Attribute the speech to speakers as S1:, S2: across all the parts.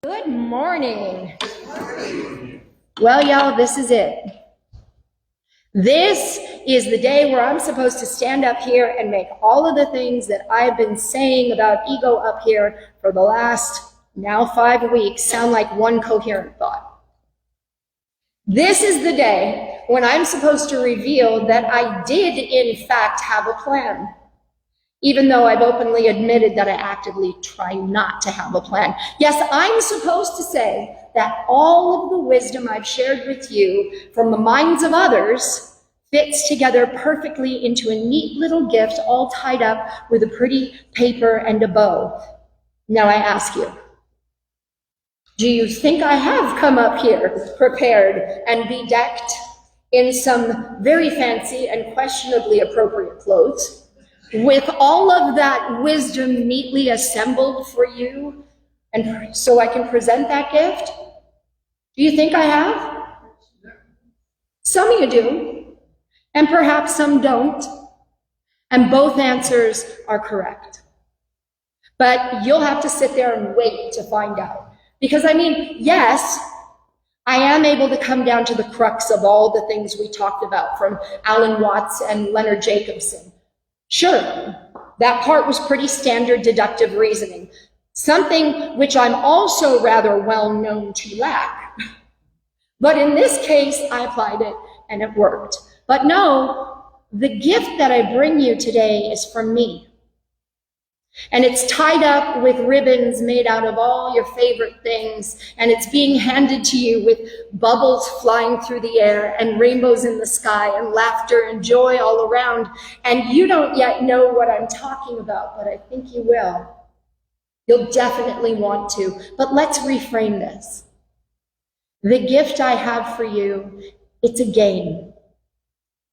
S1: Good morning. Well, y'all, this is it. This is the day where I'm supposed to stand up here and make all of the things that I've been saying about ego up here for the last now 5 weeks sound like one coherent thought. This is the day when I'm supposed to reveal that I did, in fact, have a plan. Even though I've openly admitted that I actively try not to have a plan. Yes, I'm supposed to say that all of the wisdom I've shared with you from the minds of others fits together perfectly into a neat little gift all tied up with a pretty paper and a bow. Now I ask you, do you think I have come up here prepared and bedecked in some very fancy and questionably appropriate clothes, with all of that wisdom neatly assembled for you, and so I can present that gift? Do you think I have? Some of you do, and perhaps some don't, and both answers are correct. But you'll have to sit there and wait to find out. Because yes, I am able to come down to the crux of all the things we talked about from Alan Watts and Leonard Jacobson. Sure, that part was pretty standard deductive reasoning, something which I'm also rather well known to lack. But in this case, I applied it and it worked. But no, the gift that I bring you today is from me. And it's tied up with ribbons made out of all your favorite things, and it's being handed to you with bubbles flying through the air and rainbows in the sky and laughter and joy all around. And you don't yet know what I'm talking about, but I think you will. You'll definitely want to. But let's reframe this. The gift I have for you, it's a game.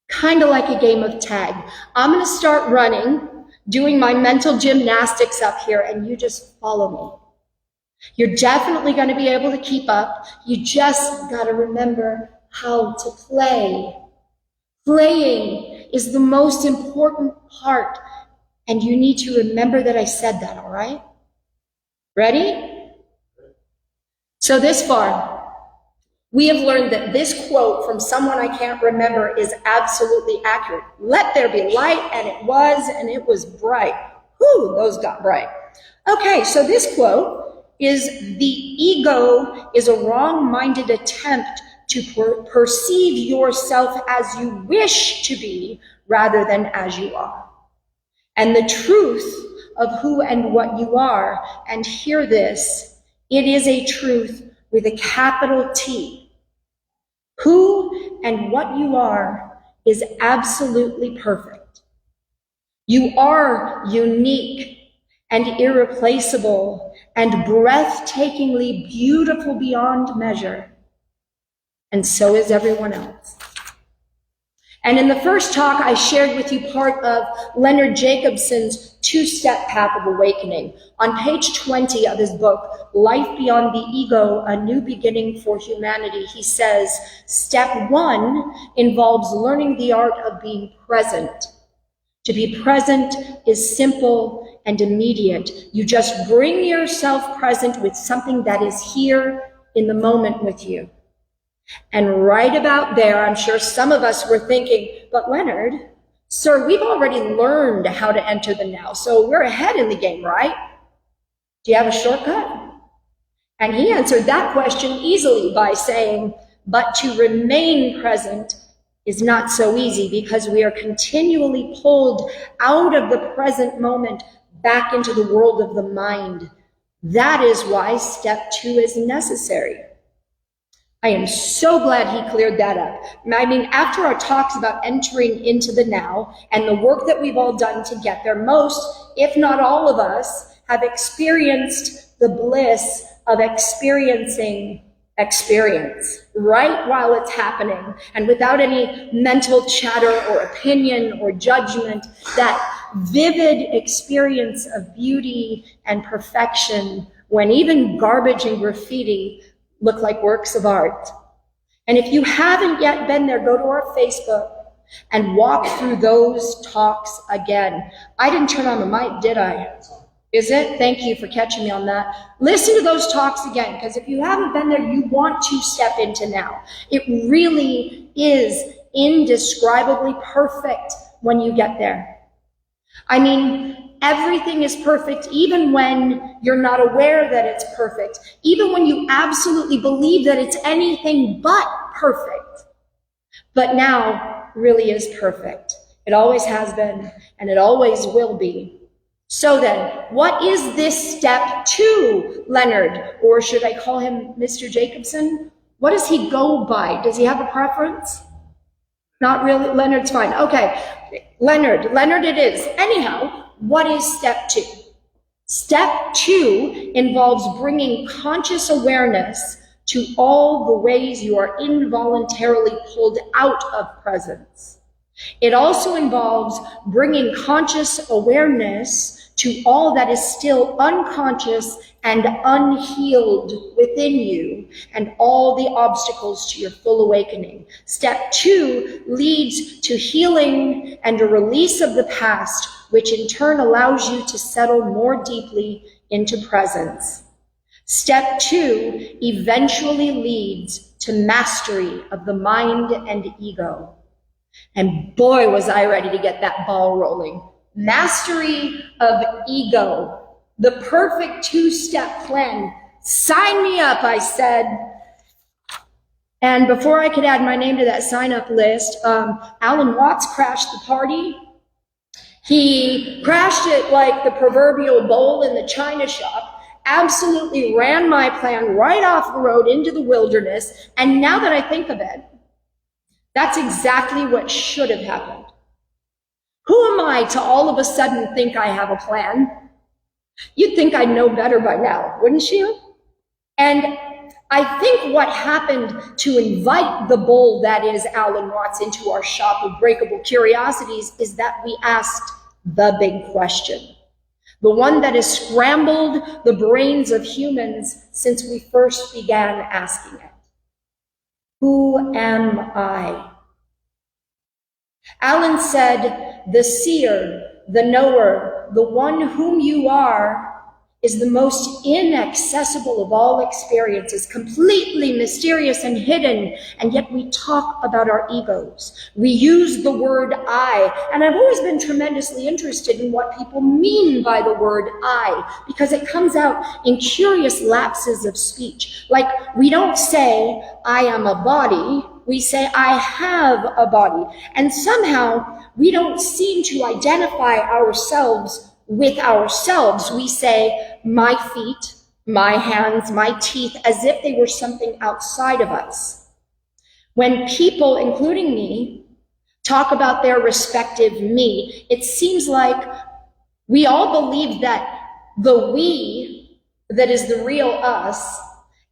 S1: Kind of like a game of tag. I'm going to start running, doing my mental gymnastics up here, and you just follow me. You're definitely going to be able to keep up. You just got to remember how to play. Playing is the most important part, and you need to remember that I said that, all right? Ready? So this far, we have learned that this quote from someone I can't remember is absolutely accurate. Let there be light, and it was bright. Whew, those got bright. Okay, so this quote is, the ego is a wrong-minded attempt to perceive yourself as you wish to be rather than as you are. And the truth of who and what you are, and hear this, it is a truth with a capital T. Who and what you are is absolutely perfect. You are unique and irreplaceable and breathtakingly beautiful beyond measure. And so is everyone else. And in the first talk, I shared with you part of Leonard Jacobson's two-step path of awakening. On page 20 of his book, Life Beyond the Ego, A New Beginning for Humanity, he says, step 1 involves learning the art of being present. To be present is simple and immediate. You just bring yourself present with something that is here in the moment with you. And right about there, I'm sure some of us were thinking, but Leonard, sir, we've already learned how to enter the now, so we're ahead in the game, right? Do you have a shortcut? And he answered that question easily by saying, but to remain present is not so easy because we are continually pulled out of the present moment back into the world of the mind. That is why step 2 is necessary. I am so glad he cleared that up. After our talks about entering into the now and the work that we've all done to get there, most, if not all of us, have experienced the bliss of experiencing experience right while it's happening, and without any mental chatter or opinion or judgment, that vivid experience of beauty and perfection when even garbage and graffiti look like works of art. And if you haven't yet been there, go to our Facebook and walk through those talks again. I didn't turn on the mic, did I? Is it? Thank you for catching me on that. Listen to those talks again, because if you haven't been there, you want to step into now. It really is indescribably perfect when you get there. I mean, everything is perfect, even when you're not aware that it's perfect, even when you absolutely believe that it's anything but perfect. But now really is perfect. It always has been, and it always will be. So then, what is this step 2, Leonard? Or should I call him Mr. Jacobson? What does he go by? Does he have a preference? Not really? Leonard's fine. Okay, Leonard it is. Anyhow, what is step 2? Step 2 involves bringing conscious awareness to all the ways you are involuntarily pulled out of presence. It also involves bringing conscious awareness to all that is still unconscious and unhealed within you, and all the obstacles to your full awakening. Step 2 leads to healing and a release of the past, which in turn allows you to settle more deeply into presence. Step 2 eventually leads to mastery of the mind and ego. And boy, was I ready to get that ball rolling. Mastery of ego, the perfect 2-step plan. Sign me up, I said. And before I could add my name to that sign-up list, Alan Watts crashed the party. He crashed it like the proverbial bowl in the china shop, absolutely ran my plan right off the road into the wilderness. And now that I think of it, that's exactly what should have happened. Who am I to all of a sudden think I have a plan? You'd think I'd know better by now, wouldn't you? And I think what happened to invite the bull that is Alan Watts into our shop of breakable curiosities is that we asked the big question, the one that has scrambled the brains of humans since we first began asking it. Who am I? Alan said, the seer, the knower, the one whom you are, is the most inaccessible of all experiences, completely mysterious and hidden, and yet we talk about our egos. We use the word I, and I've always been tremendously interested in what people mean by the word I, because it comes out in curious lapses of speech. Like, we don't say, I am a body, we say, I have a body. And somehow, we don't seem to identify ourselves with ourselves. We say, my feet, my hands, my teeth, as if they were something outside of us. When people, including me, talk about their respective me, it seems like we all believe that the we, that is the real us,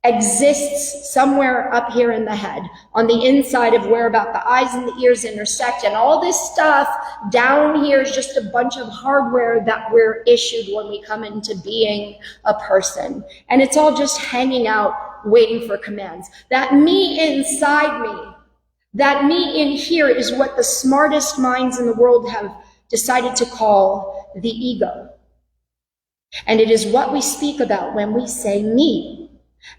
S1: exists somewhere up here in the head, on the inside of where about the eyes and the ears intersect, and all this stuff down here is just a bunch of hardware that we're issued when we come into being a person. And it's all just hanging out, waiting for commands. That me inside me, that me in here is what the smartest minds in the world have decided to call the ego. And it is what we speak about when we say me.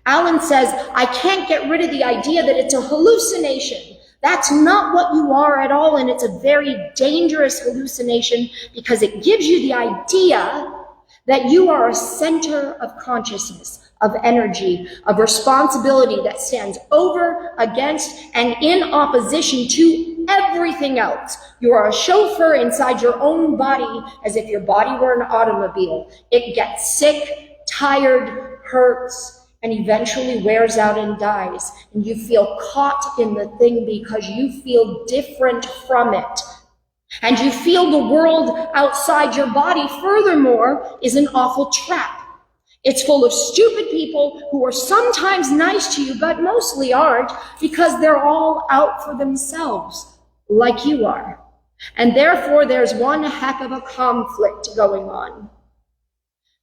S1: Alan says, I can't get rid of the idea that it's a hallucination. That's not what you are at all, and it's a very dangerous hallucination because it gives you the idea that you are a center of consciousness, of energy, of responsibility that stands over, against, and in opposition to everything else. You are a chauffeur inside your own body as if your body were an automobile. It gets sick, tired, hurts, and eventually wears out and dies. And you feel caught in the thing because you feel different from it. And you feel the world outside your body, furthermore, is an awful trap. It's full of stupid people who are sometimes nice to you, but mostly aren't, because they're all out for themselves, like you are. And therefore, there's one heck of a conflict going on.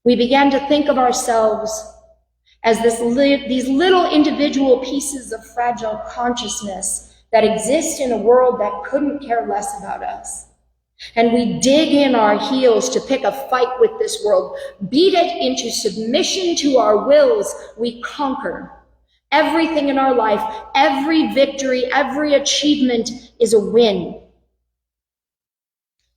S1: We began to think of ourselves as these little individual pieces of fragile consciousness that exist in a world that couldn't care less about us. And we dig in our heels to pick a fight with this world, beat it into submission to our wills. We conquer everything in our life. Every victory, every achievement is a win.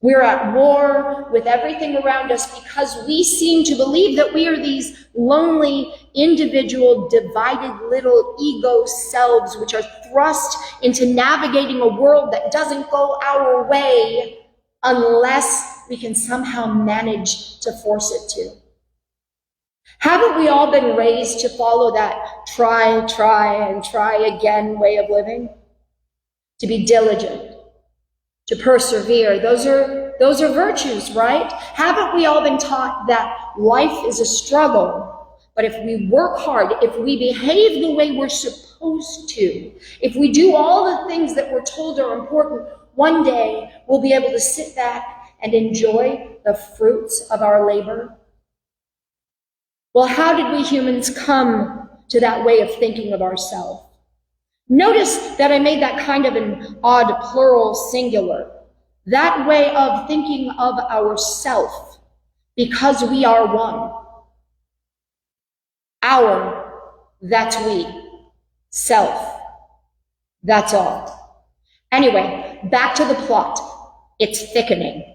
S1: We're at war with everything around us because we seem to believe that we are these lonely, individual, divided little ego selves which are thrust into navigating a world that doesn't go our way unless we can somehow manage to force it to. Haven't we all been raised to follow that try, and try again way of living? To be diligent, to persevere. Those are virtues, right? Haven't we all been taught that life is a struggle, but if we work hard, if we behave the way we're supposed to, if we do all the things that we're told are important, one day we'll be able to sit back and enjoy the fruits of our labor? Well, how did we humans come to that way of thinking of ourselves? Notice that I made that kind of an odd plural singular. That way of thinking of ourself, because we are one. Our, that's we. Self, that's all. Anyway, back to the plot. It's thickening.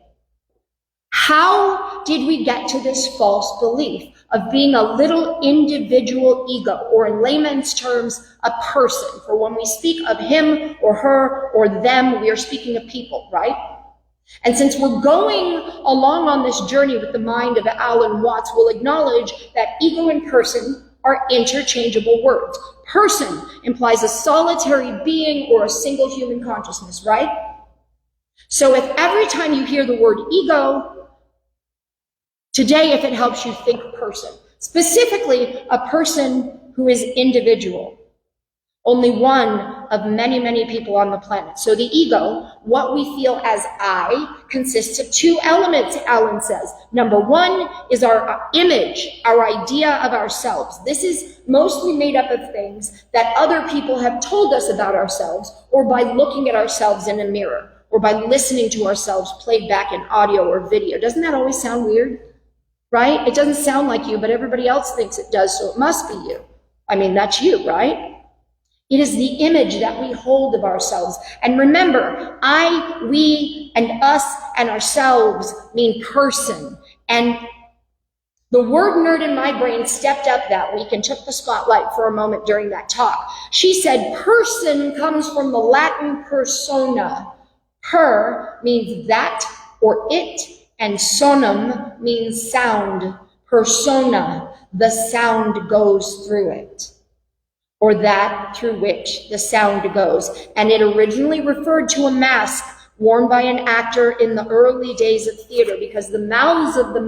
S1: How did we get to this false belief of being a little individual ego, or in layman's terms, a person? For when we speak of him or her or them, we are speaking of people, right? And since we're going along on this journey with the mind of Alan Watts, we'll acknowledge that ego and person are interchangeable words. Person implies a solitary being or a single human consciousness, right? So if every time you hear the word ego, today, if it helps you, think person. Specifically, a person who is individual. Only one of many, many people on the planet. So the ego, what we feel as I, consists of two elements, Alan says. Number one is our image, our idea of ourselves. This is mostly made up of things that other people have told us about ourselves, or by looking at ourselves in a mirror, or by listening to ourselves played back in audio or video. Doesn't that always sound weird? Right? It doesn't sound like you, but everybody else thinks it does, so it must be you. I mean, that's you, right? It is the image that we hold of ourselves. And remember, I, we, and us, and ourselves mean person. And the word nerd in my brain stepped up that week and took the spotlight for a moment during that talk. She said, person comes from the Latin persona. Per means that or it, and sonum means sound. Persona, the sound goes through it, or that through which the sound goes. And it originally referred to a mask worn by an actor in the early days of theater, because the mouths of the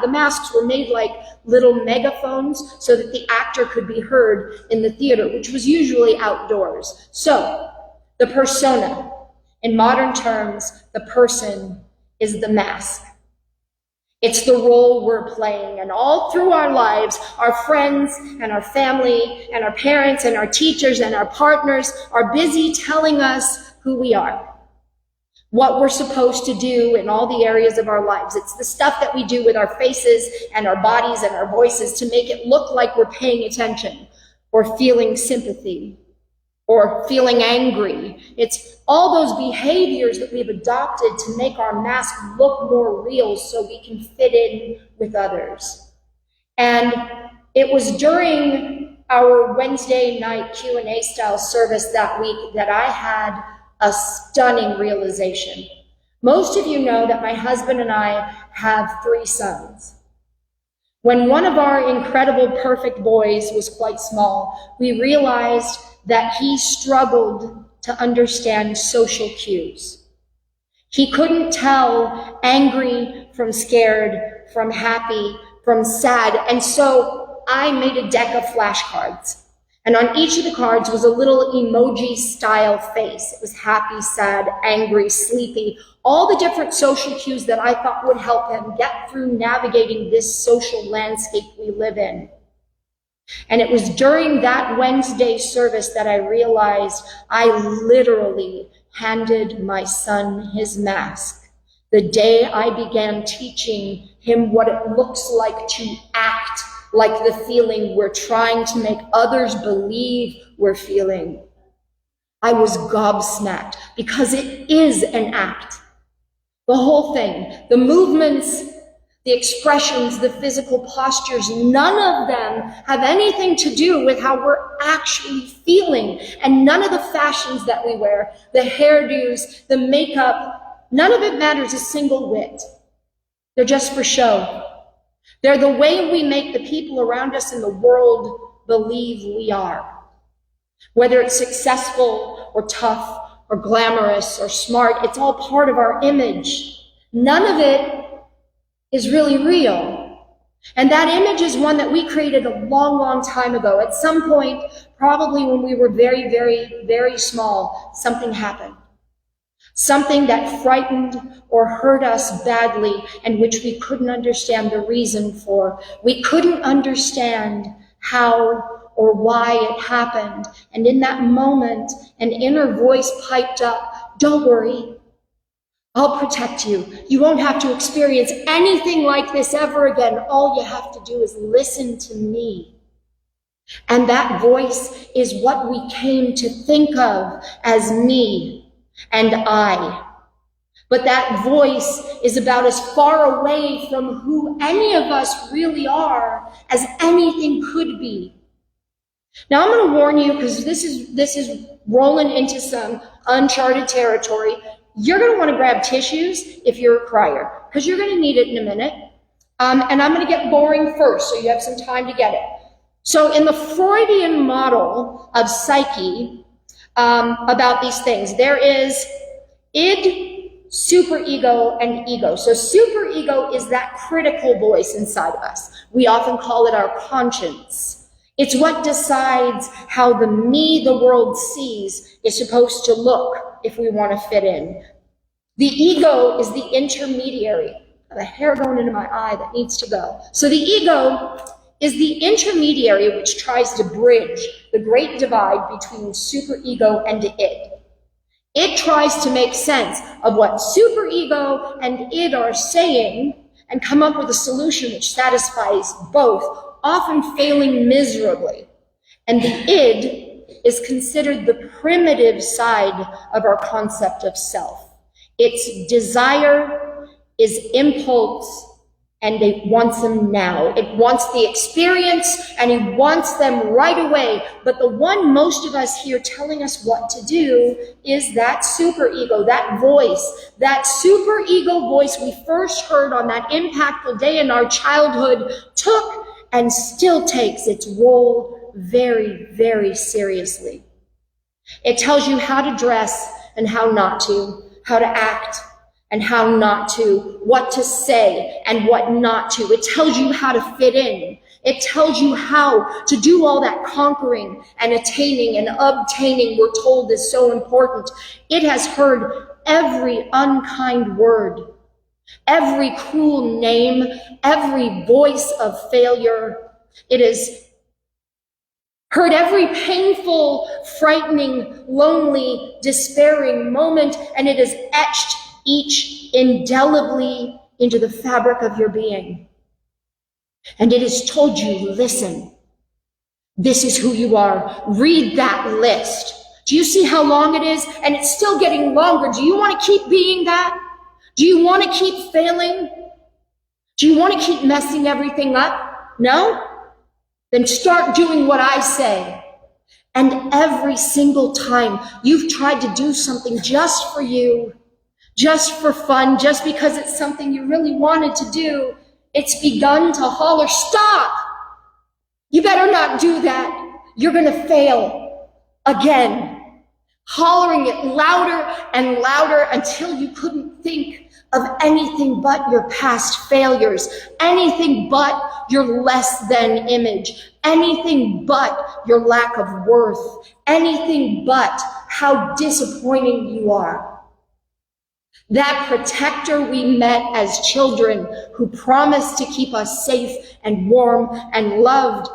S1: masks were made like little megaphones so that the actor could be heard in the theater, which was usually outdoors. So the persona, in modern terms, the person is the mask. It's the role we're playing, and all through our lives, our friends and our family and our parents and our teachers and our partners are busy telling us who we are, what we're supposed to do in all the areas of our lives. It's the stuff that we do with our faces and our bodies and our voices to make it look like we're paying attention or feeling sympathy or feeling angry. It's all those behaviors that we've adopted to make our mask look more real so we can fit in with others. And it was during our Wednesday night Q&A style service that week that I had a stunning realization. Most of you know that my husband and I have 3 sons. When one of our incredible, perfect boys was quite small, we realized that he struggled to understand social cues. He couldn't tell angry from scared, from happy, from sad. And so I made a deck of flashcards. And on each of the cards was a little emoji-style face. It was happy, sad, angry, sleepy, all the different social cues that I thought would help him get through navigating this social landscape we live in. And it was during that Wednesday service that I realized I literally handed my son his mask The day I began teaching him what it looks like to act like the feeling we're trying to make others believe we're feeling, I was gobsmacked, because it is an act. The whole thing, the movements, the expressions, the physical postures, none of them have anything to do with how we're actually feeling. And none of the fashions that we wear, the hairdos, the makeup, none of it matters a single whit. They're just for show. They're the way we make the people around us in the world believe we are. Whether it's successful or tough or glamorous or smart, it's all part of our image. None of it is really real. And that image is one that we created a long, long time ago. At some point, probably when we were very, very, very small, something happened. Something that frightened or hurt us badly, and which we couldn't understand the reason for. We couldn't understand how or why it happened. And in that moment, an inner voice piped up, "Don't worry, I'll protect you. You won't have to experience anything like this ever again. All you have to do is listen to me." And that voice is what we came to think of as me and I. But that voice is about as far away from who any of us really are as anything could be. Now I'm going to warn you, because this is rolling into some uncharted territory. You're going to want to grab tissues if you're a crier, because you're going to need it in a minute. And I'm going to get boring first, so you have some time to get it. So in the Freudian model of psyche, about these things, there is id, superego, and ego. So superego is that critical voice inside of us. We often call it our conscience. It's what decides how the me the world sees is supposed to look if we want to fit in. The ego is the intermediary. I have a hair going into my eye that needs to go. So the ego is the intermediary which tries to bridge the great divide between superego and id. It tries to make sense of what superego and id are saying and come up with a solution which satisfies both, often failing miserably. And the id is considered the primitive side of our concept of self. Its desire is impulse, and it wants them now. It wants the experience, and it wants them right away. But the one most of us hear telling us what to do is that superego, that voice, that superego voice we first heard on that impactful day in our childhood took and still takes its role very, very seriously. It tells you how to dress and how not to, how to act and how not to, what to say and what not to. It tells you how to fit in. It tells you how to do all that conquering and attaining and obtaining we're told is so important. It has heard every unkind word, every cruel name, every voice of failure. It has heard every painful, frightening, lonely, despairing moment, and it has etched each indelibly into the fabric of your being. And it has told you, listen, this is who you are. Read that list. Do you see how long it is? And it's still getting longer. Do you want to keep being that? Do you want to keep failing? Do you want to keep messing everything up? No? Then start doing what I say. And every single time you've tried to do something just for you, just for fun, just because it's something you really wanted to do, it's begun to holler, stop! You better not do that. You're going to fail again. Hollering it louder and louder until you couldn't think of anything but your past failures, anything but your less than image, anything but your lack of worth, anything but how disappointing you are. That protector we met as children who promised to keep us safe and warm and loved,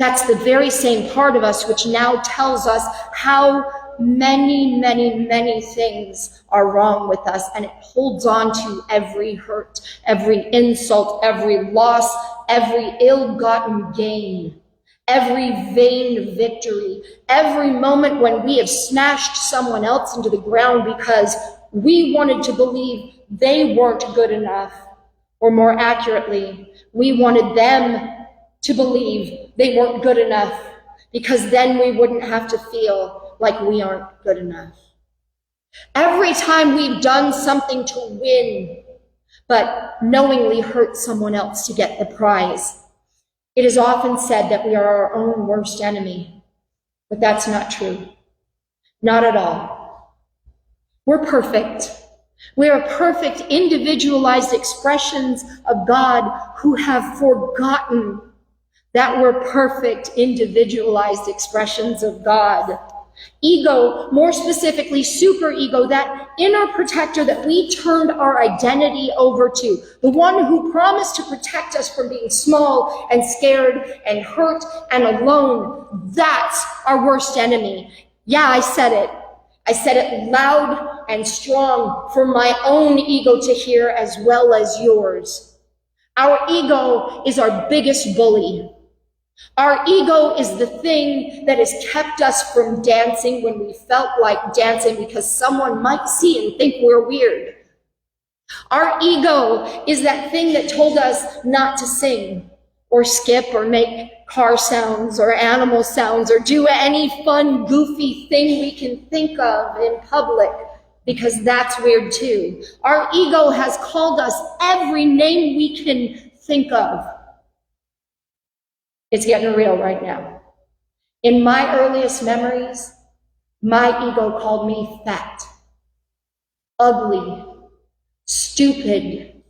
S1: that's the very same part of us which now tells us how many, many, many things are wrong with us, and it holds on to every hurt, every insult, every loss, every ill-gotten gain, every vain victory, every moment when we have smashed someone else into the ground because we wanted to believe they weren't good enough, or more accurately, we wanted them to believe they weren't good enough, because then we wouldn't have to feel like we aren't good enough. Every time we've done something to win, but knowingly hurt someone else to get the prize, it is often said that we are our own worst enemy, but that's not true. Not at all. We're perfect. We are perfect, individualized expressions of God who have forgotten that we're perfect, individualized expressions of God. Ego, more specifically superego, that inner protector that we turned our identity over to, the one who promised to protect us from being small and scared and hurt and alone, that's our worst enemy. Yeah, I said it. I said it loud and strong for my own ego to hear as well as yours. Our ego is our biggest bully. Our ego is the thing that has kept us from dancing when we felt like dancing because someone might see and think we're weird. Our ego is that thing that told us not to sing or skip or make car sounds or animal sounds or do any fun, goofy thing we can think of in public because that's weird too. Our ego has called us every name we can think of. It's getting real right now. In my earliest memories, my ego called me fat, ugly, stupid,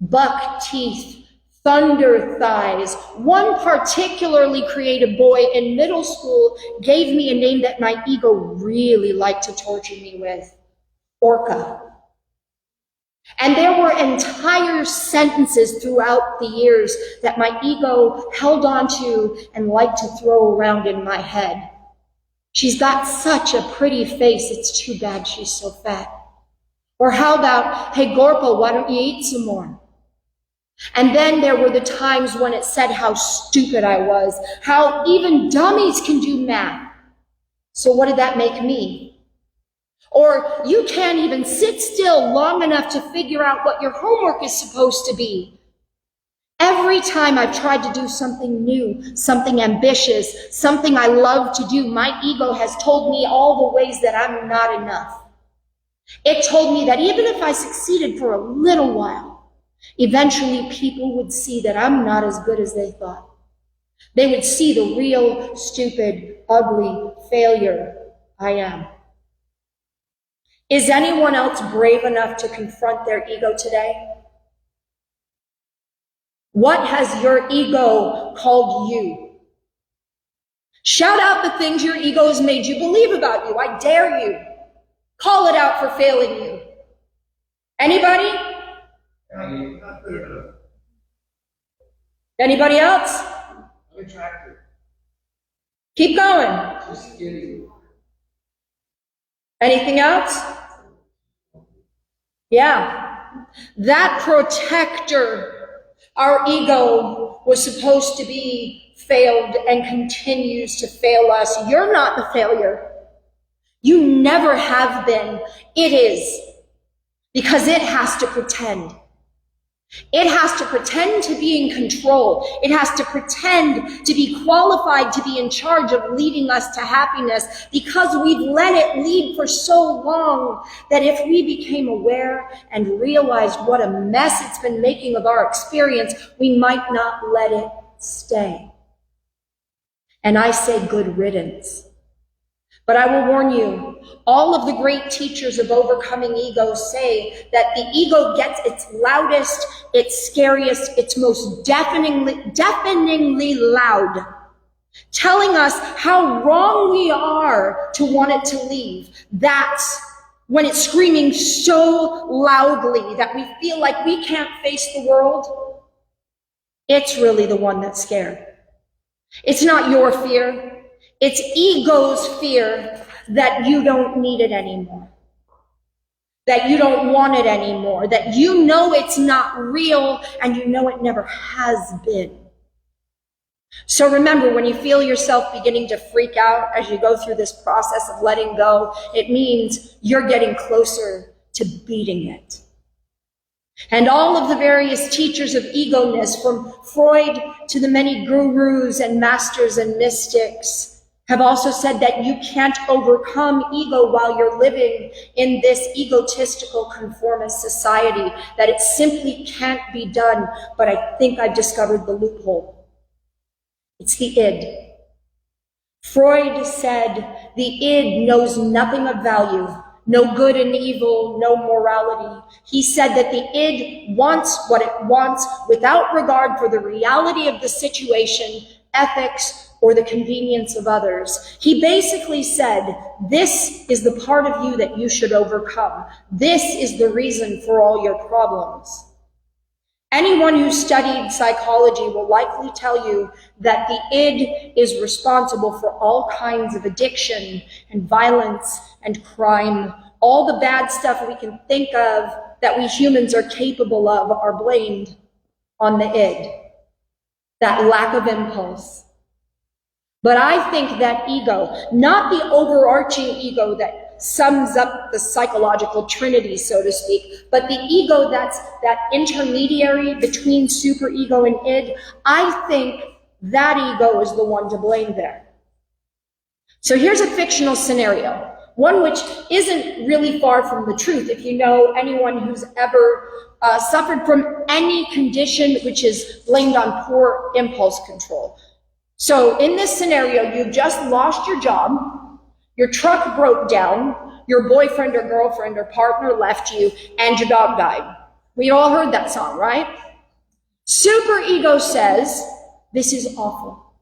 S1: buck teeth, thunder thighs. One particularly creative boy in middle school gave me a name that my ego really liked to torture me with, Orca. And there were entire sentences throughout the years that my ego held on to and liked to throw around in my head. She's got such a pretty face, it's too bad she's so fat. Or how about, hey Gorpo, why don't you eat some more? And then there were the times when it said how stupid I was, how even dummies can do math. So what did that make me? Or you can't even sit still long enough to figure out what your homework is supposed to be. Every time I've tried to do something new, something ambitious, something I love to do, my ego has told me all the ways that I'm not enough. It told me that even if I succeeded for a little while, eventually people would see that I'm not as good as they thought. They would see the real, stupid, ugly failure I am. Is anyone else brave enough to confront their ego today? What has your ego called you? Shout out the things your ego has made you believe about you. I dare you. Call it out for failing you. Anybody? Anybody else?
S2: I'm attractive.
S1: Keep going.
S2: Just skinny.
S1: Anything else? Yeah. That protector, our ego, was supposed to be failed and continues to fail us. You're not the failure. You never have been. It is. Because it has to pretend. It has to pretend to be in control. It has to pretend to be qualified to be in charge of leading us to happiness because we've let it lead for so long that if we became aware and realized what a mess it's been making of our experience, we might not let it stay. And I say good riddance. But I will warn you, all of the great teachers of overcoming ego say that the ego gets its loudest, its scariest, its most deafeningly loud, telling us how wrong we are to want it to leave. That's when it's screaming so loudly that we feel like we can't face the world. It's really the one that's scared. It's not your fear. It's ego's fear that you don't need it anymore, that you don't want it anymore, that you know it's not real and you know it never has been. So remember, when you feel yourself beginning to freak out as you go through this process of letting go, it means you're getting closer to beating it. And all of the various teachers of ego-ness, from Freud to the many gurus and masters and mystics, have also said that you can't overcome ego while you're living in this egotistical conformist society, that it simply can't be done. But I think I've discovered the loophole. It's the id. Freud said the id knows nothing of value, no good and evil, no morality. He said that the id wants what it wants without regard for the reality of the situation, ethics, or the convenience of others. He basically said, this is the part of you that you should overcome. This is the reason for all your problems. Anyone who studied psychology will likely tell you that the id is responsible for all kinds of addiction and violence and crime. All the bad stuff we can think of that we humans are capable of are blamed on the id, that lack of impulse. But I think that ego, not the overarching ego that sums up the psychological trinity, so to speak, but the ego that's that intermediary between superego and id, I think that ego is the one to blame there. So here's a fictional scenario, one which isn't really far from the truth. If you know anyone who's ever suffered from any condition which is blamed on poor impulse control. So in this scenario, you've just lost your job, your truck broke down, your boyfriend or girlfriend or partner left you, and your dog died. We all heard that song, right? Superego says, this is awful.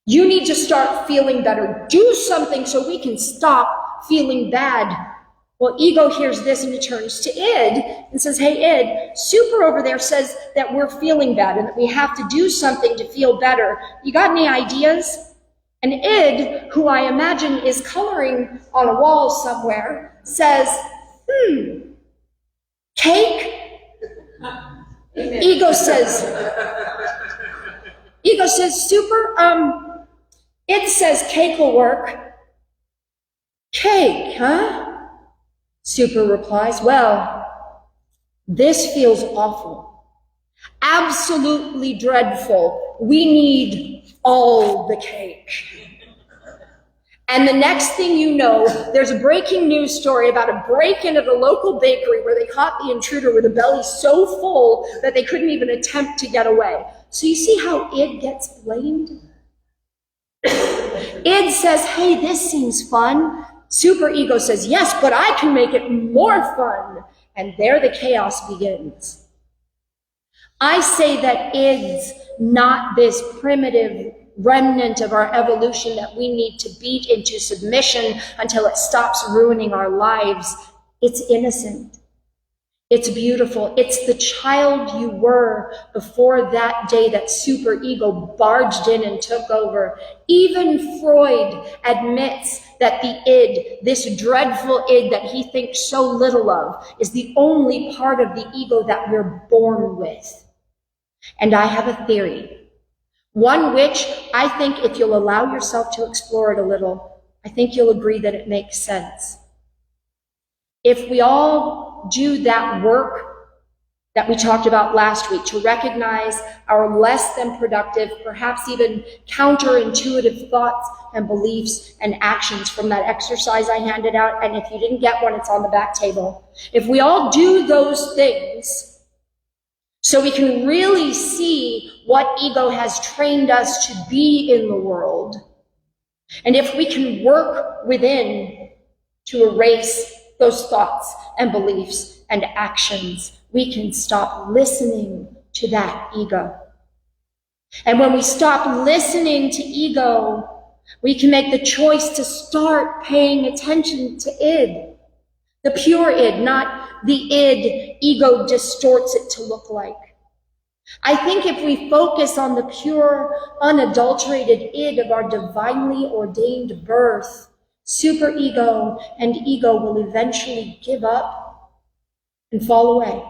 S1: You need to start feeling better. Do something so we can stop feeling bad. Well, ego hears this and it turns to id and says, hey, id, super over there says that we're feeling bad and that we have to do something to feel better. You got any ideas? And id, who I imagine is coloring on a wall somewhere, says, cake? Ego says, super, it says cake will work. Cake, huh? Super replies, well, this feels awful. Absolutely dreadful. We need all the cake. And the next thing you know, there's a breaking news story about a break-in at a local bakery where they caught the intruder with a belly so full that they couldn't even attempt to get away. So you see how id gets blamed? Id says, hey, this seems fun. Superego says, yes, but I can make it more fun. And there the chaos begins. I say that id's not this primitive remnant of our evolution that we need to beat into submission until it stops ruining our lives. It's innocent. It's beautiful. It's the child you were before that day that superego barged in and took over. Even Freud admits that the id, this dreadful id that he thinks so little of, is the only part of the ego that we're born with. And I have a theory, one which I think if you'll allow yourself to explore it a little, I think you'll agree that it makes sense. If we all do that work that we talked about last week to recognize our less than productive, perhaps even counterintuitive thoughts and beliefs and actions from that exercise I handed out, and if you didn't get one, it's on the back table. If we all do those things so we can really see what ego has trained us to be in the world, and if we can work within to erase those thoughts and beliefs and actions, we can stop listening to that ego. And when we stop listening to ego, we can make the choice to start paying attention to id, the pure id, not the id ego distorts it to look like. I think if we focus on the pure, unadulterated id of our divinely ordained birth, superego and ego will eventually give up and fall away.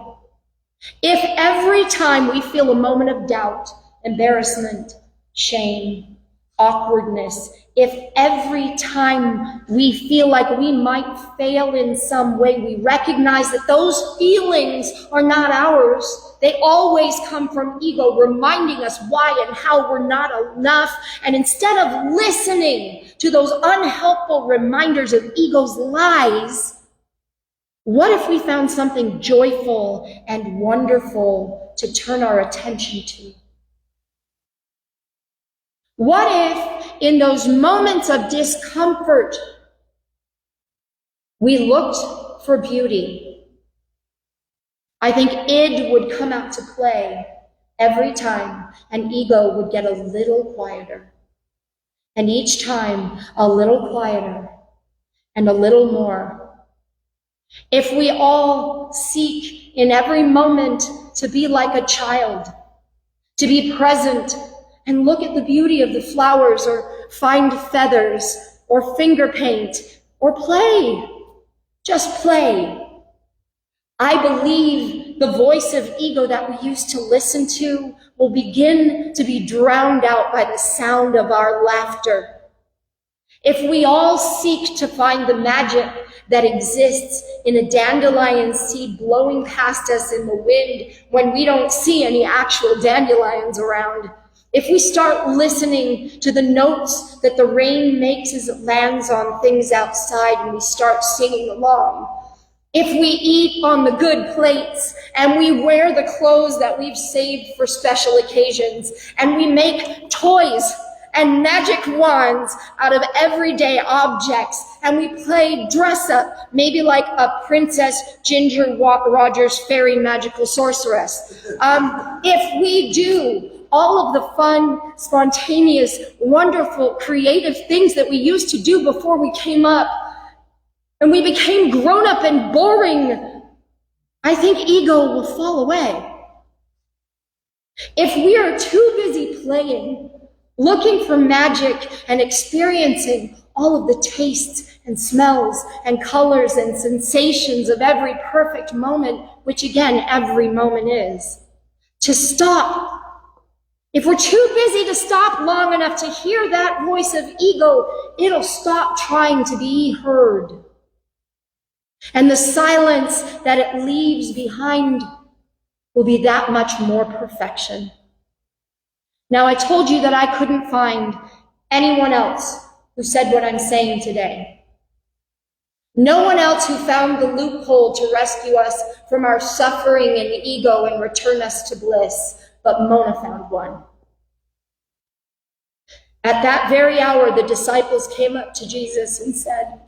S1: If every time we feel a moment of doubt, embarrassment, shame, awkwardness, if every time we feel like we might fail in some way, we recognize that those feelings are not ours, they always come from ego, reminding us why and how we're not enough. And instead of listening to those unhelpful reminders of ego's lies, what if we found something joyful and wonderful to turn our attention to? What if in those moments of discomfort, we looked for beauty? I think id would come out to play every time, and ego would get a little quieter. And each time, a little quieter and a little more. If we all seek in every moment to be like a child, to be present and look at the beauty of the flowers or find feathers or finger paint or play, just play. I believe the voice of ego that we used to listen to will begin to be drowned out by the sound of our laughter. If we all seek to find the magic that exists in a dandelion seed blowing past us in the wind when we don't see any actual dandelions around, if we start listening to the notes that the rain makes as it lands on things outside and we start singing along, if we eat on the good plates and we wear the clothes that we've saved for special occasions and we make toys and magic wands out of everyday objects and we play dress up, maybe like a Princess Ginger Rogers fairy magical sorceress. If we do all of the fun, spontaneous, wonderful, creative things that we used to do before we came up, and we became grown up and boring, I think ego will fall away. If we are too busy playing, looking for magic and experiencing all of the tastes and smells and colors and sensations of every perfect moment, which again, every moment is, to stop. If we're too busy to stop long enough to hear that voice of ego, it'll stop trying to be heard. And the silence that it leaves behind will be that much more perfection. Now, I told you that I couldn't find anyone else who said what I'm saying today. No one else who found the loophole to rescue us from our suffering and ego and return us to bliss, but Mona found one. At that very hour, the disciples came up to Jesus and said,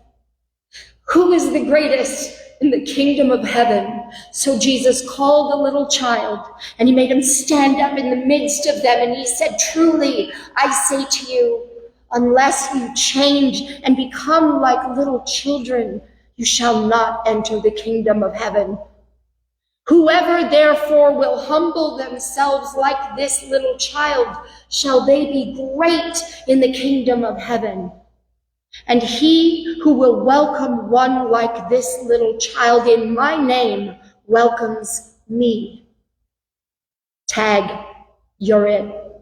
S1: "Who is the greatest in the kingdom of heaven?" So Jesus called a little child and he made him stand up in the midst of them and he said, "Truly, I say to you, unless you change and become like little children, you shall not enter the kingdom of heaven. Whoever therefore will humble themselves like this little child, shall they be great in the kingdom of heaven. And he who will welcome one like this little child in my name welcomes me." Tag, you're it.